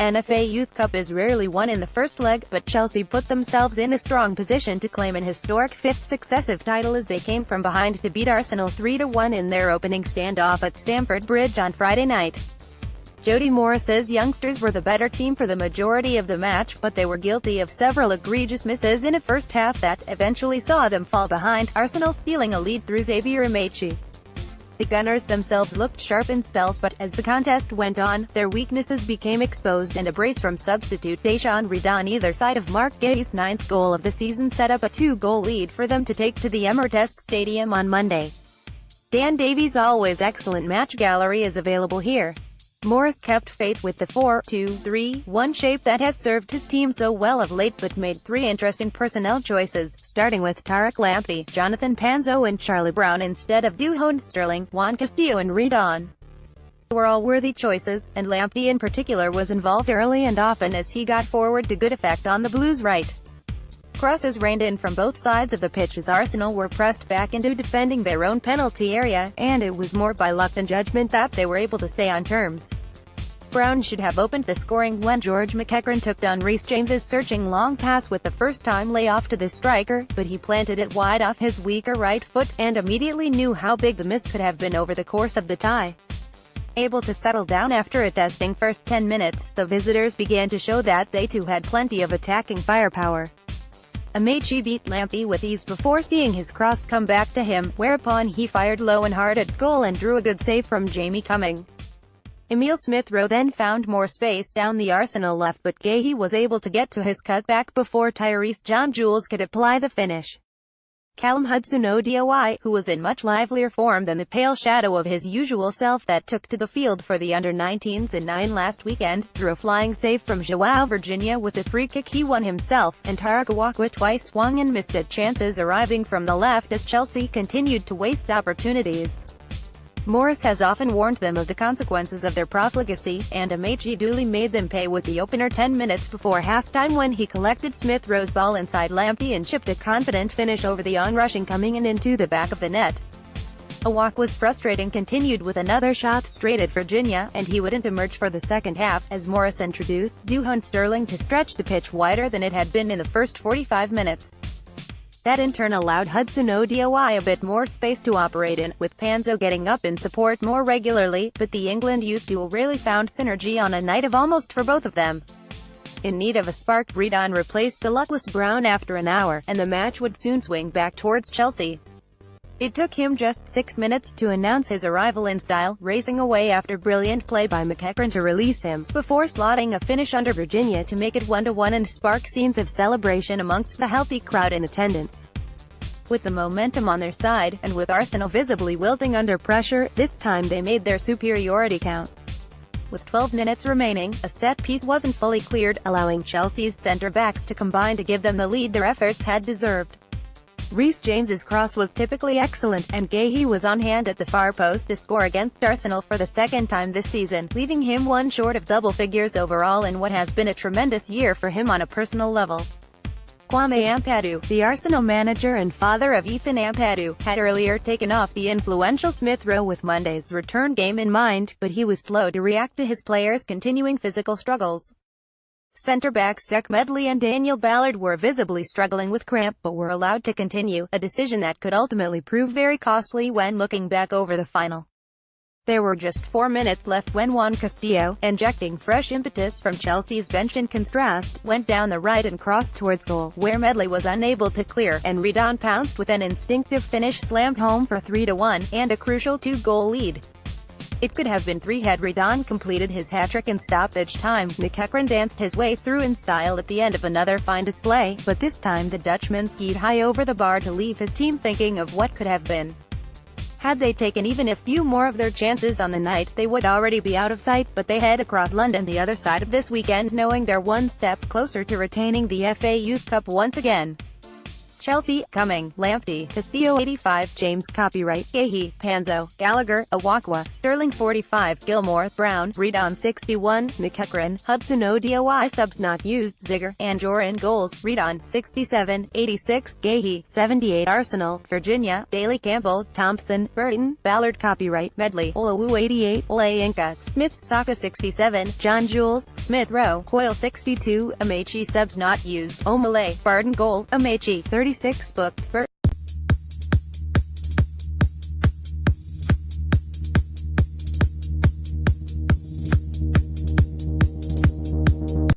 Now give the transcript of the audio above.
An FA Youth Cup is rarely won in the first leg, but Chelsea put themselves in a strong position to claim an historic fifth successive title as they came from behind to beat Arsenal 3-1 in their opening standoff at Stamford Bridge on Friday night. Jody Morris says youngsters were the better team for the majority of the match, but they were guilty of several egregious misses in a first half that eventually saw them fall behind, Arsenal stealing a lead through Xavier Amaechi. The Gunners themselves looked sharp in spells, but as the contest went on, their weaknesses became exposed and a brace from substitute Deshaun Reed on either side of Mark Guéhi's ninth goal of the season set up a 2-goal lead for them to take to the Emirates Stadium on Monday. Dan Davies' always excellent match gallery is available here. Morris kept faith with the 4-2-3-1 shape that has served his team so well of late, but made three interesting personnel choices, starting with Tariq Lamptey, Jonathan Panzo and Charlie Brown instead of Dujon Sterling, Juan Castillo and Redon. They were all worthy choices, and Lamptey in particular was involved early and often as he got forward to good effect on the Blues' right. Crosses rained in from both sides of the pitch as Arsenal were pressed back into defending their own penalty area, and it was more by luck than judgment that they were able to stay on terms. Brown should have opened the scoring when George McEachran took down Reece James's searching long pass with the first-time layoff to the striker, but he planted it wide off his weaker right foot, and immediately knew how big the miss could have been over the course of the tie. Able to settle down after a testing first 10 minutes, the visitors began to show that they too had plenty of attacking firepower. Amaechi beat Lamptey with ease before seeing his cross come back to him, whereupon he fired low and hard at goal and drew a good save from Jamie Cumming. Emile Smith-Rowe then found more space down the Arsenal left, but Guéhi was able to get to his cutback before Tyrese John-Jules could apply the finish. Callum Hudson-Odoi, who was in much livelier form than the pale shadow of his usual self that took to the field for the under-19s in 9 last weekend, drew a flying save from João Virginia with a free kick he won himself, and Tariq Awakwa twice swung and missed at chances arriving from the left as Chelsea continued to waste opportunities. Morris has often warned them of the consequences of their profligacy, and Amaechi duly made them pay with the opener 10 minutes before halftime when he collected Smith-Rowe's ball inside Lamptey and chipped a confident finish over the onrushing Cumming and into the back of the net. Awakwa's frustrating continued with another shot straight at Virginia, and he wouldn't emerge for the second half, as Morris introduced Dujon Sterling to stretch the pitch wider than it had been in the first 45 minutes. That in turn allowed Hudson-Odoi a bit more space to operate in, with Panzo getting up in support more regularly, but the England youth duo rarely found synergy on a night of almost for both of them. In need of a spark, Redon replaced the luckless Brown after an hour, and the match would soon swing back towards Chelsea. It took him just 6 minutes to announce his arrival in style, racing away after brilliant play by McEachran to release him, before slotting a finish under Virginia to make it 1-1 and spark scenes of celebration amongst the healthy crowd in attendance. With the momentum on their side, and with Arsenal visibly wilting under pressure, this time they made their superiority count. With 12 minutes remaining, a set piece wasn't fully cleared, allowing Chelsea's centre-backs to combine to give them the lead their efforts had deserved. Reece James's cross was typically excellent, and Guéhi was on hand at the far post to score against Arsenal for the second time this season, leaving him one short of double figures overall in what has been a tremendous year for him on a personal level. Kwame Ampadu, the Arsenal manager and father of Ethan Ampadu, had earlier taken off the influential Smith-Rowe with Monday's return game in mind, but he was slow to react to his players' continuing physical struggles. Centre-backs Zach Medley and Daniel Ballard were visibly struggling with cramp but were allowed to continue, a decision that could ultimately prove very costly when looking back over the final. There were just 4 minutes left when Juan Castillo, injecting fresh impetus from Chelsea's bench in contrast, went down the right and crossed towards goal, where Medley was unable to clear, and Redon pounced with an instinctive finish slammed home for 3-1, and a crucial 2-goal lead. It could have been 3 had Redon completed his hat-trick in stoppage time. McEachran danced his way through in style at the end of another fine display, but this time the Dutchman skied high over the bar to leave his team thinking of what could have been. Had they taken even a few more of their chances on the night, they would already be out of sight, but they head across London the other side of this weekend knowing they're one step closer to retaining the FA Youth Cup once again. Chelsea, Cumming, Lamptey, Castillo 85, James copyright, Gahey, Panzo, Gallagher, Awakwa, Sterling 45, Gilmore, Brown, Redon 61, McEachran, Hudson ODOI subs not used, Zigger, Anjorin goals, Redon 67, 86, Gahey 78, Arsenal, Virginia, Daly Campbell, Thompson, Burton, Ballard copyright, Medley, Olawu 88, Ole Inca, Smith, Saka 67, John Jules, Smith Rowe, Coyle 62, Amaechi subs not used, O'Malley, Barden goal, Amaechi 36 booked,